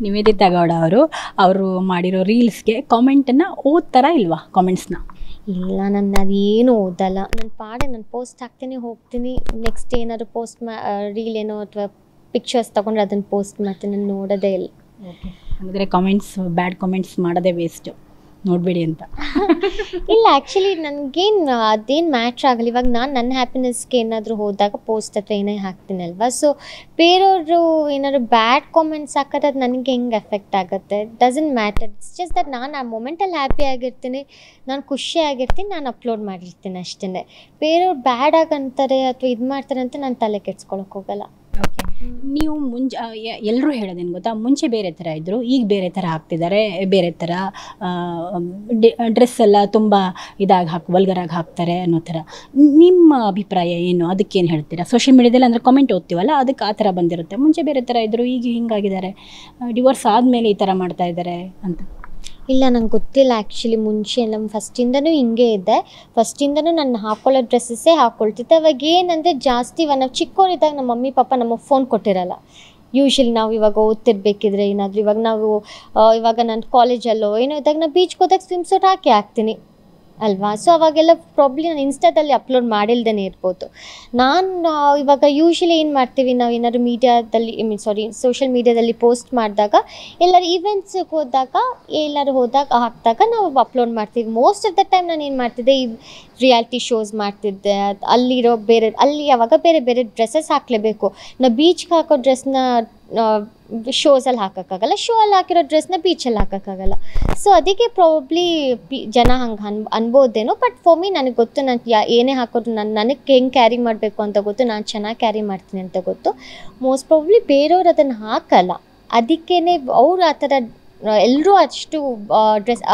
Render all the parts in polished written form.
ನಿವೇದಿತಾ ಗೌಡ ಅವರು ಮಾಡಿರೋ ರೀಲ್ಸ್ಗೆ ಕಾಮೆಂಟನ್ನು ಓದ್ತಾರಾ ಇಲ್ವಾ ಕಾಮೆಂಟ್ಸ್ನ? ಇಲ್ಲ, ನಾನು ಅದೇನು ಓದಲ್ಲ. ನನ್ನ ಪಾಡೆ ನಾನು ಪೋಸ್ಟ್ ಹಾಕ್ತೀನಿ, ಹೋಗ್ತೀನಿ. ನೆಕ್ಸ್ಟ್ ಏನಾದ್ರು ಪೋಸ್ಟ್ ರೀಲ್ ಏನೋ ಅಥವಾ ಪಿಕ್ಚರ್ಸ್ ತೊಗೊಂಡ್ರೆ ಅದನ್ನು ಪೋಸ್ಟ್ ಮಾಡ್ತೀನಿ, ನಾನು ನೋಡೋದೇ ಇಲ್ಲ. ಓಕೆ, ಹಾಗಾದರೆ ಕಾಮೆಂಟ್ಸ್ ಬ್ಯಾಡ್ ಕಾಮೆಂಟ್ಸ್ ಮಾಡೋದೇ ವೇಸ್ಟ್, ನೋಡಬೇಡಿ ಅಂತ. ಇಲ್ಲ, ಆ್ಯಕ್ಚುಲಿ ನನಗೇನು ಅದೇನು ಮ್ಯಾಟ್ರ್ ಆಗಲ್ಲ. ಇವಾಗ ನಾನು ನನ್ನ ಹ್ಯಾಪಿನೆಸ್ಗೆ ಏನಾದರೂ ಹೋದಾಗ ಪೋಸ್ಟ್ ಅಥವಾ ಏನೇ ಹಾಕ್ತೀನಲ್ವ. ಸೊ ಬೇರೆಯವರು ಏನಾದ್ರು ಬ್ಯಾಡ್ ಕಾಮೆಂಟ್ಸ್ ಹಾಕೋದು ಅದು ನನಗೆ ಹೆಂಗೆ ಎಫೆಕ್ಟ್ ಆಗುತ್ತೆ? Doesn't matter. It's just that ನಾನು ಆ ಮೊಮೆಂಟಲ್ಲಿ ಹ್ಯಾಪಿ ಆಗಿರ್ತೀನಿ, ನಾನು ಖುಷಿಯಾಗಿರ್ತೀನಿ, ನಾನು ಅಪ್ಲೋಡ್ ಮಾಡಿರ್ತೀನಿ ಅಷ್ಟೇ. ಬೇರೆಯವ್ರು ಬ್ಯಾಡಾಗಿ ಅಂತಾರೆ ಅಥವಾ ಇದು ಮಾಡ್ತಾರೆ ಅಂತ ನಾನು ತಲೆ ಕೆಡ್ಸ್ಕೊಳಕ್ಕೆ ಹೋಗಲ್ಲ. ಓಕೆ, ನೀವು ಎಲ್ಲರೂ ಹೇಳೋದೇನು ಗೊತ್ತಾ, ಮುಂಚೆ ಬೇರೆ ಥರ ಇದ್ದರು, ಈಗ ಬೇರೆ ಥರ ಹಾಕ್ತಿದ್ದಾರೆ, ಬೇರೆ ಥರ ಡ್ರೆಸ್ ಎಲ್ಲ ತುಂಬ ವಲ್ಗರಾಗಿ ಹಾಕ್ತಾರೆ ಅನ್ನೋ ಥರ. ನಿಮ್ಮ ಅಭಿಪ್ರಾಯ ಏನು? ಅದಕ್ಕೇನು ಹೇಳ್ತೀರಾ? ಸೋಷಿಯಲ್ ಮೀಡಿಯಾದಲ್ಲಿ ಅಂದರೆ ಕಾಮೆಂಟ್ ಓದ್ತೀವಲ್ಲ, ಅದಕ್ಕೆ ಆ ಥರ ಬಂದಿರುತ್ತೆ. ಮುಂಚೆ ಬೇರೆ ಥರ ಇದ್ದರು, ಈಗ ಹಿಂಗಾಗಿದ್ದಾರೆ, ಡಿವೋರ್ಸ್ ಆದಮೇಲೆ ಈ ಥರ ಮಾಡ್ತಾ ಇದ್ದಾರೆ ಅಂತ. ಇಲ್ಲ, ನಂಗೆ ಗೊತ್ತಿಲ್ಲ ಆ್ಯಕ್ಚುಲಿ. ಮುಂಚೆ ನಮ್ಮ ಫಸ್ಟಿಂದನೂ ಹಿಂಗೆ ಇದ್ದೆ. ಫಸ್ಟಿಂದನೂ ನಾನು ಹಾಕ್ಕೊಳ್ಳೋ ಡ್ರೆಸ್ಸಸ್ಸೇ ಹಾಕ್ಕೊಳ್ತಿದ್ದೆ. ಅವಾಗ ಏನಂದರೆ ಜಾಸ್ತಿ ನಾವು ಚಿಕ್ಕವರಿದ್ದಾಗ ನಮ್ಮ ಮಮ್ಮಿ ಪಾಪ ನಮಗೆ ಫೋನ್ ಕೊಟ್ಟಿರಲ್ಲ. ಯೂಶ್ವಲಿ ನಾವು ಇವಾಗ ಓದ್ತಿರ್ಬೇಕಿದ್ರೆ ಏನಾದರೂ ಇವಾಗ ನಾನು ಕಾಲೇಜಲ್ಲೋ ಏನೋ ಇದ್ದಾಗ ನಾನು ಬೀಚ್ಗೆ ಹೋದಾಗ ಸ್ವಿಮ್ ಸೂಟ್ ಹಾಕ್ತೀನಿ ಅಲ್ವಾ. ಸೊ ಅವಾಗೆಲ್ಲ ಪ್ರಾಬ್ಲಿ ನಾನು ಇನ್ಸ್ಟಾದಲ್ಲಿ ಅಪ್ಲೋಡ್ ಮಾಡಿಲ್ದೇ ಇರ್ಬೋದು. ನಾನು ಇವಾಗ ಯೂಶ್ವಲಿ ಏನು ಮಾಡ್ತೀವಿ, ನಾವು ಏನಾದ್ರು ಮೀಡಿಯಾದಲ್ಲಿ ಸೋಷಿಯಲ್ ಮೀಡಿಯಾದಲ್ಲಿ ಪೋಸ್ಟ್ ಮಾಡಿದಾಗ, ಎಲ್ಲರೂ ಈವೆಂಟ್ಸಿಗೆ ಹೋದಾಗ ಹಾಕಿದಾಗ ನಾವು ಅಪ್ಲೋಡ್ ಮಾಡ್ತೀವಿ. ಮೋಸ್ಟ್ ಆಫ್ ದ ಟೈಮ್ ನಾನು ಏನು ಮಾಡ್ತಿದ್ದೆ, ಈ ರಿಯಾಲಿಟಿ ಶೋಸ್ ಮಾಡ್ತಿದ್ದೆ. ಅಲ್ಲಿ ಯಾವಾಗ ಬೇರೆ ಬೇರೆ ಡ್ರೆಸ್ಸಸ್ ಹಾಕಲೇಬೇಕು. ನಾವು ಬೀಚ್ಗೆ ಹಾಕೋ ಡ್ರೆಸ್ನ ಶೋಸಲ್ಲಿ ಹಾಕೋಕ್ಕಾಗಲ್ಲ, ಶೋ ಅಲ್ಲಿ ಹಾಕಿರೋ ಡ್ರೆಸ್ನ ಬೀಚಲ್ಲಿ ಹಾಕೋಕ್ಕಾಗಲ್ಲ. ಸೊ ಅದಕ್ಕೆ ಪ್ರಾಬಬ್ಲಿ ಜನ ಹಂಗೆ ಅನ್ಬೋದೇನೋ. ಬಟ್ ಫಾರ್ ಮೀ ನನಗೆ ಗೊತ್ತು, ನಾನು ಏನೇ ಹಾಕೋದು ನನಗೆ ಹೆಂಗೆ ಕ್ಯಾರಿ ಮಾಡಬೇಕು ಅಂತ ಗೊತ್ತು, ನಾನು ಚೆನ್ನಾಗಿ ಕ್ಯಾರಿ ಮಾಡ್ತೀನಿ ಅಂತ ಗೊತ್ತು. ಮೋಸ್ಟ್ ಪ್ರಾಬಬ್ಲಿ ಬೇರೆಯವ್ರು ಅದನ್ನು ಹಾಕಲ್ಲ. ಅದಕ್ಕೇ ಅವ್ರು ಆ ಥರ ಎಲ್ಲರೂ ಅಷ್ಟು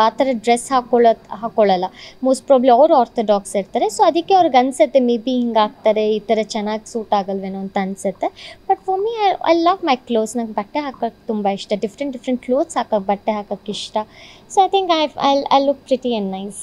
ಆ ಥರ ಡ್ರೆಸ್ ಹಾಕ್ಕೊಳ್ಳಲ್ಲ. ಮೋಸ್ಟ್ ಪ್ರಾಬ್ಲಿ ಅವರು ಆರ್ಥೋಡಾಕ್ಸ್ ಇರ್ತಾರೆ. ಸೊ ಅದಕ್ಕೆ ಅವ್ರಿಗೆ ಅನಿಸುತ್ತೆ ಮೇ ಬಿ ಹಿಂಗೆ ಹಾಕ್ತಾರೆ, ಈ ಥರ ಚೆನ್ನಾಗಿ ಸೂಟ್ ಆಗಲ್ವೇನೋ ಅಂತ ಅನಿಸುತ್ತೆ. But for me I love my clothes. ನಂಗೆ ಬಟ್ಟೆ ಹಾಕೋಕ್ಕೆ ತುಂಬ ಇಷ್ಟ. ಡಿಫ್ರೆಂಟ್ ಕ್ಲೋತ್ಸ್ ಬಟ್ಟೆ ಹಾಕೋಕ್ಕೆ ಇಷ್ಟ. So I think I look pretty and nice.